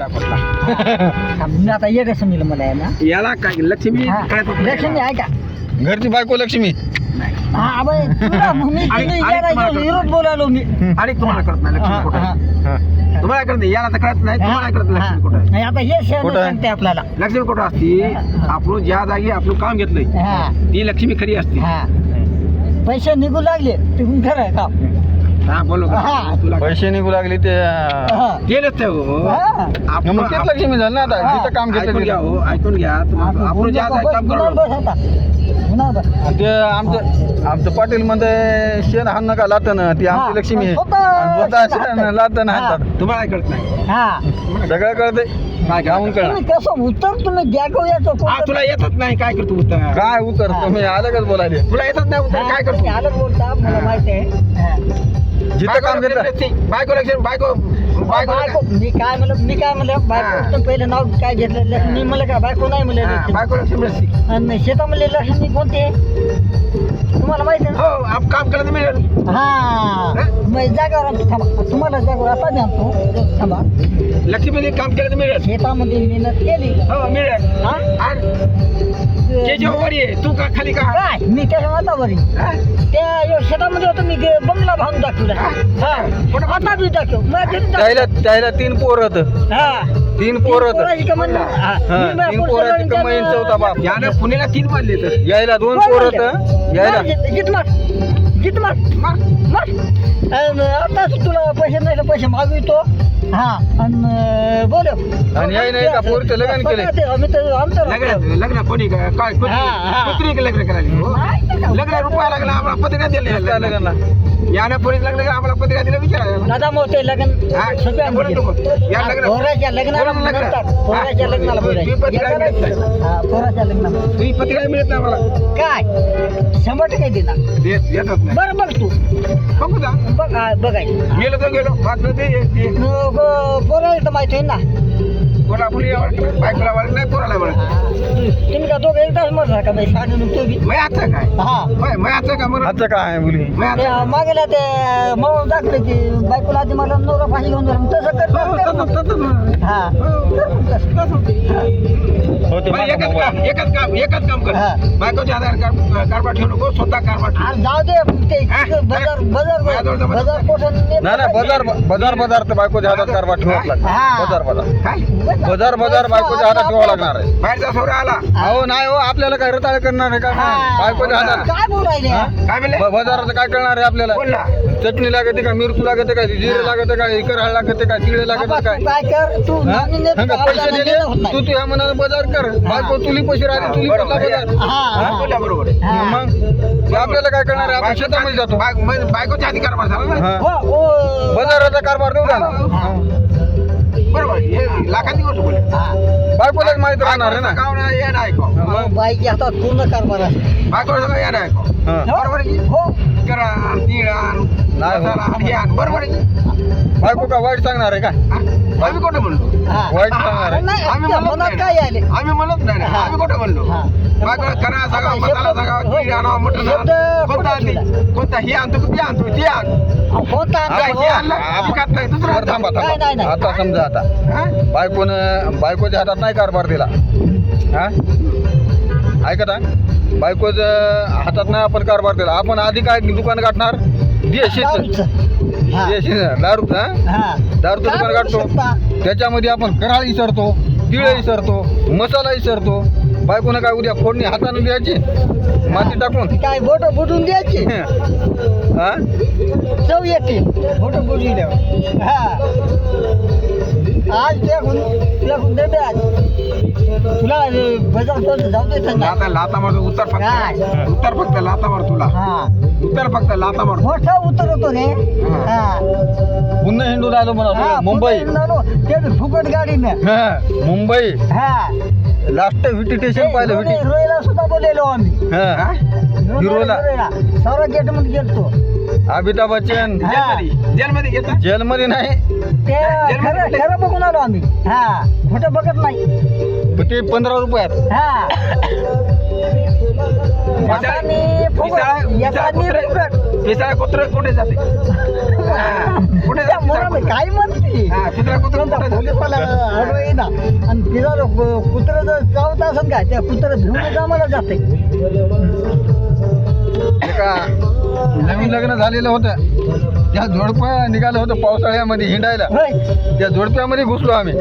मी आता येत समजलं मला आहे ना याला काय लक्ष्मी काय लक्ष्मी आहे का घरची बायको लक्ष्मी हा बाई विरोध बोलायलो मी आणि तुम्हाला कळत नाही लक्ष्मी कुठं आहे? तुम्हाला कळत नाही याला तर कळत नाही तुम्हाला कळत नाही लक्ष्मी कुठं आहे? नाही, आता हे शहर कुठं आहे? सांगते आपल्याला लक्ष्मी कुठं असती आपण ज्या जागी आपलं काम घेतलंय हा ती लक्ष्मी खरी असते हा पैसे निघू लागले तिकडून खरं आहे का हा बोलो हा. तुला पैसे निघू लागले ते हा. ते नसतं हो हा. आपण मग तेच लक्ष्मी झालं ना आता जिथं काम घेतलं ऐकून घ्या तिथं. हो ऐकून घ्या आपण ज्या जागी काम गुन्हा करतो बस आता गुन्हा बस. आणि ते आमचं पाटील मध्ये शेण हाण नका लातन ती हा. आमची लक्ष्मी आहे स्वतः आणि स्वतः शेण शेण हाणतात. लातन हा. हाणतात तुम्हाला कळत नाही हा सगळं कळते काय गाऊन कळणार तुम्ही कसं उत्तर तुम्ही द्या का याचं हा कोणतं? तुला येतच नाही काय करतो उत्तर काय उत्तर तुम्ही अलगच बोलायले तुला येतच नाही उत्तर काय तुम्ही करतो आलं बोलता मला माहिती आहे हा. जिथं काम घेतलं बायको लक्ष्मी बायको बायको मी काय म्हणलं बायको पहिलं नाव काय घेतलं लक्ष्मी म्हणलं का बायको नाही म्हणलं लक्ष्मी. बायको लक्ष्मी असते. आणि शेतामध्ये लक्ष्मी कोणती आहे? तुम्हाला माहिती आहे हो आप काम केलं तर मिळेल ना हा मग जागावर आणतो थांबा तुम्हाला जागावर आता आणतो थांबा लक्ष्मीने काम केलं तर मिळेल शेतामध्ये मेहनत केली हो मिळेल हा त्याच्या वर ये तू का खाली का काय मी त्याच्या वातावरी हा? त्या शेतामध्ये होतो मी बंगला भांगून दाखवला हा आता बी दाखव मग घरी दाखव. त्याला 3 पोर होत हा 3 पोर होत पोराची कमाई. हा. मी 3 पुढच्या पोराची वेळी कमाईन चौथा बाप यानं पुण्याला 3 मारले तर यायला 2 पोर होत यायला जित मार आता तुला पैसे नाही तर पैसे मागवितो हा आणि बोल आणि याय नाही का पोरीचं लग्न केले लग्न कोणी काय कुत्री लग्न करायला हो? लग्न रुपया लागला आम्हाला पत्रिका दिल्या लग्नाला यानं पोरीच लग्न आम्हाला पत्रिका दिल्या विचारायला दादा मोठे लग्न हा, सगळ्या बोला नको. या लग्न पोराच्या लग्नाला पोराचं लग्न. म्हणतात पोराच्या हा, लग्नाला तुम्ही पत्रिका मिळत नाही. हा पोराच्या लग्नाला तुम्ही पत्रिका मिळत नाही आम्हाला काय 100% देणार येतच नाही बरं बघ तू बघू जा बघ बघायचं गेलो तर गेलो वाटलं ते पोराला तर माहिती आहे ना कोणा मुली बायकोला वाढत नाही पोराला वाढत तुम्ही का दोघं एकदाच मरला का बाई साडे तो बी मग आता काय हा मग आता का म्हणून आजचं काय मुली ते मागेला ते म्हणून दाखलं की बायकोला आधी मला नवरा फाशी घेऊन जाणार तसं करतात हा होते एकच काम कर हा. बायकोचे आधार कार्ड कारभार ठेवू नको स्वतः कारभार ठेव आणि जाऊ दे ते हा? बाजार कोठून नाही बाजार तर बायकोच्या हातात कारभार ठेवावं लागणार हा. बाजार बायकोच्या हातात ठेवावं लागणार आहे बाहेरचा सोरा आला अहो नाही हो आपल्याला काय रताळ करणार आहे काय बायकोच्या हातात काय बोलायले काय म्हणले बाजाराचं काय करणार आहे आपल्याला बोलला चटणी लागते का मिरची लागते का जिरे लागते का इकर हळ लागते का तिळे लागते काय काय कर तू हा? नाणी सांगा, पैसे आपल्याला दिले देणं होत नाही. तू ह्या मनानं बाजार कर बायको तुली पैसे राहते तुली बरोबर पैसा आहे. बाजार हा, हा. बोलला बरोबर आहे. हा. मग ते आपल्याला काय करणार आहे आपण शेतामध्ये जातो बायकोच्या आधी कारभार झाला ना हा. हो, हो. बाजाराचा कारभार देऊ ना हा. बरोबर हे लाखांनी गोष्ट बोलले हा. बायकोलाच माहित राहणार आहे ना गाव नाही या नाही ऐकू अहो, बाईच्या हातात पूर्ण कारभार असतो बायको सगळं या नाही ऐकू हा. बरोबर आहे की? हो करा तीळ आण नाही हो. मसाला आण, हे आण. बरोबर आहे की? बायको का वाईट सांगणार आहे का हा? आम्ही कुठं म्हणलो हा. वाईट सांगणार आहे नाही, आम्ही त्या म्हणत मनात नाही काय आले ना. आम्ही म्हणत नाही ना. हा. आम्ही कुठं म्हणलो हा. बायको करा सगळा आता मसाला शब्द- सगळा हो. तीळ आणा मटण शब्द कोणता कुठं आणली ठेवला? कोणता हे आणतो की ते आणतो ते आण कोणता काय आणतो? हे आणलं हे खात नाही दुसरं बरं, थांबा नाही, नाही, थांबा नाही. आता समजा आता हा? बायकोच्या हातात नाही कारभार दिला हा ऐकता बायकोच्या हातात नाही आपण कारभार दिला आपण आधी काय दुकान गाठणार देशीच दारूचं. हा. दारूच हा. दारूचं काय दुकान बोलू गाठतो शकता? त्याच्यामध्ये आपण कराळ इसरतो तिळ इसरतो मसाला इसरतो बायकोनं काय उद्या फोडणी हाताने द्यायची माती टाकून काय बोट बुडून द्यायची हा चव येते बोट बुडून द्या हा आज त्याकून देते आज तुला बाजार तो जाऊ दे संध्या. लाता मारतो उत्तर काय? फक्त लाता मार तुला हा उत्तर फक्त लाता मार मोठा उतरतो रे हा पुन्हा हिंडू राहिलो हा, म्हणा मुंबई पुन्हा आलो. ते बी फुकट गाडीनं हा मुंबई हा लास्ट व्हिटी स्टेशन पाहिलं व्हिटी रोयला सुद्धा बोललेलो आम्ही हा हिरोला. सारा गेट मध्ये गेलतो अमिताभ बच्चन हा. जेलमध्ये घेता जेलमध्ये नाही ते खरं खरं बघून आलो आम्ही हा खोटं बघत नाही पण ते 15 रुपयात हा एकाने फुकट, एकाने फुकट. पिसाळा कुत्र कुठे जाते कुठे त्या मुलाने काय म्हणते पिसाळा कुत्र कुठे जाते पोलीसवाला आडवा येईना आणि तिला कुत्र जर चावत असेल काय त्या कुत्र भिवून आम्हाला जाते. एका नवीन लग्न झालेलं होतं त्या जोडपं निघालं होतं पावसाळ्यामध्ये हिंडायला. होय त्या जोडप्यामध्ये घुसलो आम्ही.